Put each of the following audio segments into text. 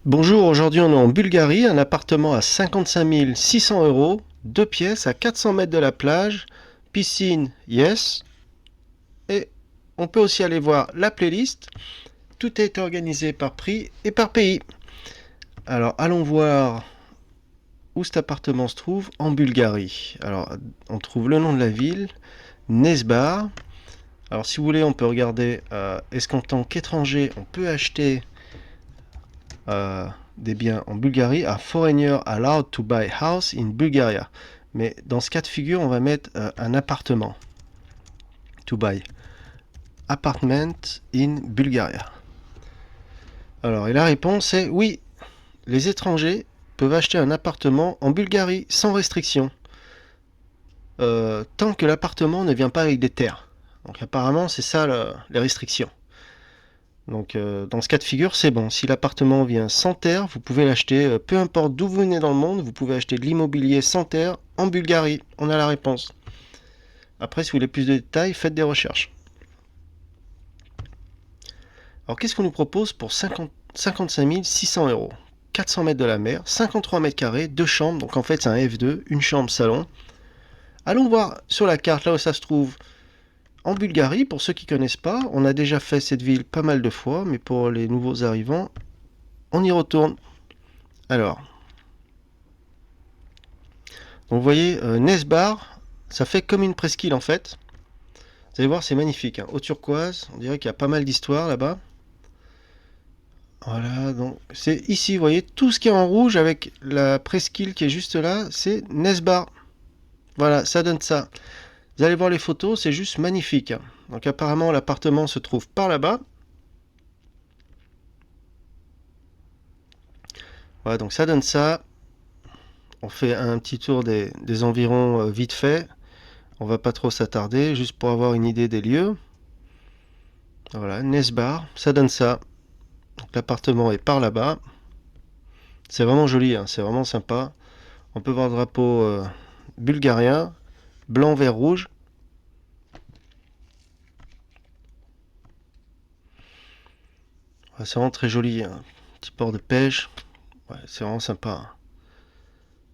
Bonjour, aujourd'hui on est en Bulgarie, un appartement à 55 600 euros, 2 pièces à 400 mètres de la plage, piscine, yes. Et on peut aussi aller voir la playlist. Tout est organisé par prix et par pays. Alors allons voir où cet appartement se trouve en Bulgarie. Alors on trouve le nom de la ville, Nesbar. Alors si vous voulez on peut regarder, est-ce qu'en tant qu'étranger on peut acheter des biens en Bulgarie, a foreigner allowed to buy house in Bulgaria. Mais dans ce cas de figure, on va mettre un appartement. To buy. Apartment in Bulgaria. Alors, et la réponse est oui, les étrangers peuvent acheter un appartement en Bulgarie sans restriction. Tant que l'appartement ne vient pas avec des terres. Donc apparemment, c'est ça les restrictions. Donc dans ce cas de figure, c'est bon. Si l'appartement vient sans terre, vous pouvez l'acheter, peu importe d'où vous venez dans le monde, vous pouvez acheter de l'immobilier sans terre en Bulgarie. On a la réponse. Après, si vous voulez plus de détails, faites des recherches. Alors qu'est-ce qu'on nous propose pour 55 600 euros? 400 mètres de la mer, 53 mètres carrés, 2 chambres, donc en fait c'est un F2, une chambre salon. Allons voir sur la carte là où ça se trouve en Bulgarie. Pour ceux qui ne connaissent pas, on a déjà fait cette ville pas mal de fois, mais pour les nouveaux arrivants, on y retourne. Alors, donc vous voyez, Nesbar, ça fait comme une presqu'île en fait. Vous allez voir, c'est magnifique, hein. Eau turquoise, on dirait qu'il y a pas mal d'histoire là-bas. Voilà, donc c'est ici, vous voyez, tout ce qui est en rouge avec la presqu'île qui est juste là, c'est Nesbar. Voilà, ça donne ça. Vous allez voir les photos, c'est juste magnifique, hein. Donc apparemment, l'appartement se trouve par là-bas. Voilà, donc ça donne ça. On fait un petit tour des environs vite fait. On va pas trop s'attarder, juste pour avoir une idée des lieux. Voilà, Nesbar, ça donne ça. Donc l'appartement est par là-bas. C'est vraiment joli, hein, c'est vraiment sympa. On peut voir le drapeau bulgarien, blanc, vert, rouge. Ouais, c'est vraiment très joli, hein. Petit port de pêche. Ouais, c'est vraiment sympa.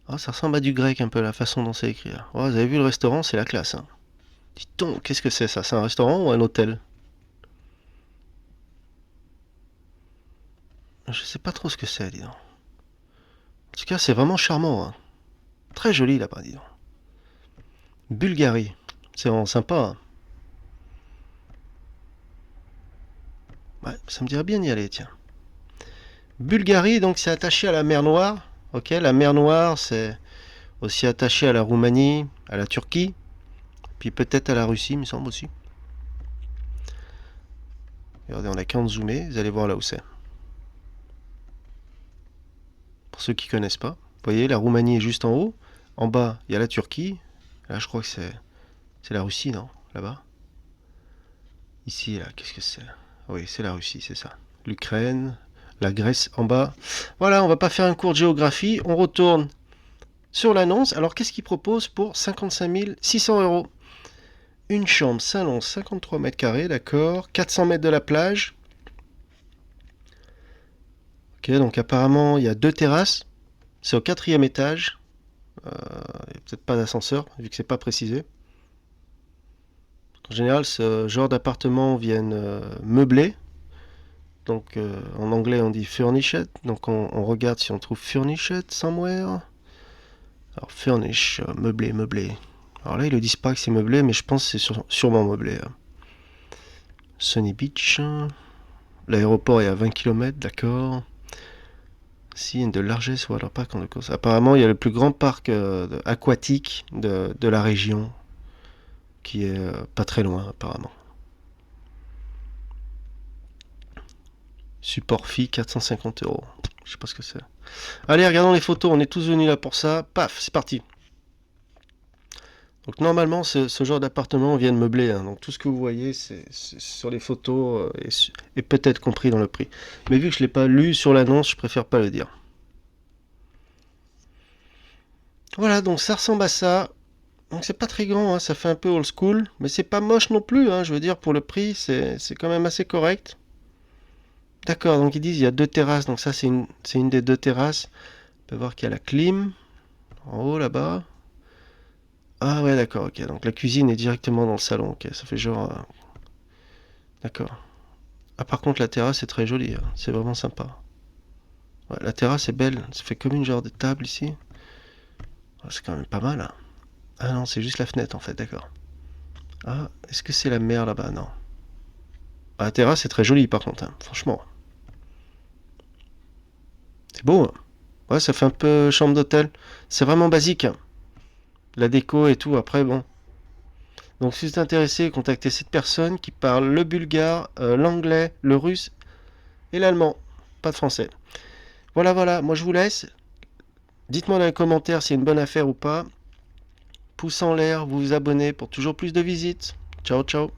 Oh, ça ressemble à du grec un peu la façon dont c'est écrit là. Oh, vous avez vu le restaurant, c'est la classe, hein. Dis donc, qu'est-ce que c'est ça? C'est un restaurant ou un hôtel? Je sais pas trop ce que c'est, dis donc. En tout cas, c'est vraiment charmant, hein. Très joli là-bas, dis donc. Bulgarie, c'est vraiment sympa, hein. Ouais, ça me dirait bien d'y aller, tiens. Bulgarie, donc c'est attaché à la mer Noire. Ok, la mer Noire, c'est aussi attaché à la Roumanie, à la Turquie, puis peut-être à la Russie, il me semble aussi. Regardez, on a qu'à en zoomer, vous allez voir là où c'est. Pour ceux qui ne connaissent pas, vous voyez, la Roumanie est juste en haut. En bas, il y a la Turquie. Là, je crois que c'est la Russie, non? Là-bas. Ici, là, qu'est-ce que c'est? Oui, c'est la Russie, c'est ça. L'Ukraine, la Grèce en bas. Voilà, on va pas faire un cours de géographie. On retourne sur l'annonce. Alors, qu'est-ce qu'ils proposent pour 55 600 euros? Une chambre, salon, 53 mètres carrés, d'accord. 400 mètres de la plage. Ok, donc apparemment, il y a 2 terrasses. C'est au 4e étage. Il n'y a peut-être pas d'ascenseur, vu que c'est pas précisé. En général, ce genre d'appartements viennent meublés. Donc en anglais, on dit furnished. Donc on regarde si on trouve furnished somewhere. Alors furnish, meublé, meublé. Alors là, ils ne disent pas que c'est meublé, mais je pense que c'est sûrement meublé. Sunny Beach. L'aéroport est à 20 km, d'accord. Si, de largesse water park en cause. Apparemment, il y a le plus grand parc aquatique de la région, qui est pas très loin, apparemment. Support fee, 450 euros. Je sais pas ce que c'est. Allez, regardons les photos. On est tous venus là pour ça. Paf, c'est parti. Donc normalement, ce genre d'appartement vient de meubler, hein. Donc tout ce que vous voyez, c'est sur les photos et peut-être compris dans le prix. Mais vu que je ne l'ai pas lu sur l'annonce, je préfère pas le dire. Voilà, donc ça ressemble à ça. Donc c'est pas très grand, hein, ça fait un peu old school, mais c'est pas moche non plus, hein, je veux dire, pour le prix, c'est quand même assez correct. D'accord, donc ils disent il y a 2 terrasses, donc ça c'est une des 2 terrasses. On peut voir qu'il y a la clim, en haut là-bas. Ah ouais, d'accord, ok. Donc la cuisine est directement dans le salon, ok. Ça fait genre... D'accord. Ah par contre la terrasse est très jolie, hein. C'est vraiment sympa. Ouais, la terrasse est belle, ça fait comme une genre de table ici. Ah, c'est quand même pas mal, hein. Ah non, c'est juste la fenêtre en fait, d'accord. Ah, est-ce que c'est la mer là-bas? Non. Ah, la terrasse est très jolie par contre, hein. Franchement. C'est beau, hein. Ouais, ça fait un peu chambre d'hôtel. C'est vraiment basique, hein. La déco et tout, après bon. Donc si vous êtes intéressé, contactez cette personne qui parle le bulgare, l'anglais, le russe et l'allemand. Pas de français. Voilà, voilà, moi je vous laisse. Dites-moi dans les commentaires si c'est une bonne affaire ou pas. Pouce en l'air, vous vous abonnez pour toujours plus de visites. Ciao, ciao.